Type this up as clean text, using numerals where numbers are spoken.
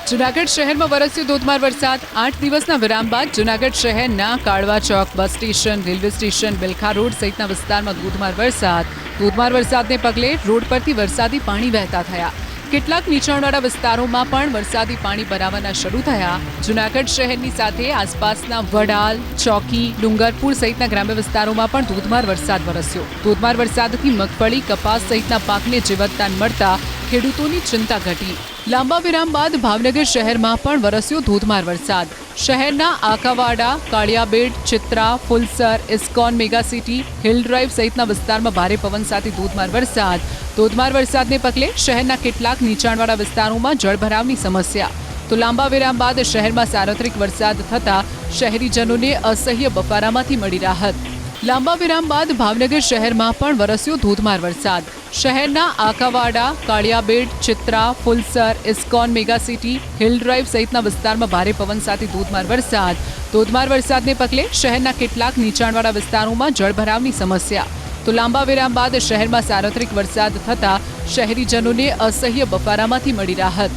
જૂનાગઢ શહેરમાં વરસ્યો ધોધમાર વરસાદ। 8 દિવસના વિરામ બાદ જૂનાગઢ શહેરના Kalwa Chowk, bus station, railway station, Bilkha road સહિતના વિસ્તારમાં ધોધમાર વરસાદને પગલે રોડ પરથી વરસાદી પાણી વહેતા થયા। કેટલાક નીચાણવાળા વિસ્તારોમાં પણ વરસાદી પાણી ભરાવાના શરૂ થયા। જૂનાગઢ શહેરની સાથે આસપાસના વડાલ, ચોકી, ડુંગરપુર સહિતના ગ્રામ્ય વિસ્તારોમાં પણ ધોધમાર વરસાદ વરસ્યો। ધોધમાર વરસાદથી મગફળી, કપાસ સહિતના પાકને જીવતદાન મળતા ખેડૂતોની ચિંતા ઘટી। લાંબા વિરામ બાદ ભાવનગર શહેરમાં પણ વરસ્યો ધોધમાર વરસાદ। શહેરના Akavada, Kaliyabid, Chitra, Fulsar, ISKCON mega city, hill drive સહિતના વિસ્તારમાં ભારે પવન સાથે ધોધમાર વરસાદને પગલે શહેરના કેટલાક નીચાણવાળા વિસ્તારોમાં જળભરાવની સમસ્યા। તો લાંબા વિરામ બાદ શહેરમાં સાર્વત્રિક વરસાદ થતાં શહેરીજનોને અસહ્ય બફારામાંથી મળી રાહત। લાંબા વિરામ બાદ ભાવનગર શહેરમાં પણ વરસ્યો ધોધમાર વરસાદ। શહેરના Akavada, Kaliyabid, Chitra, Fulsar, ISKCON mega city, hill drive સહિતના વિસ્તારમાં ભારે પવન સાથે ધોધમાર વરસાદને પગલે શહેરના કેટલાક નીચાણવાળા વિસ્તારોમાં જળભરાવની સમસ્યા। તો લાંબા વિરામ બાદ શહેરમાં સાર્વત્રિક વરસાદ થતાં શહેરીજનોને અસહ્ય બફારામાંથી મળી રાહત।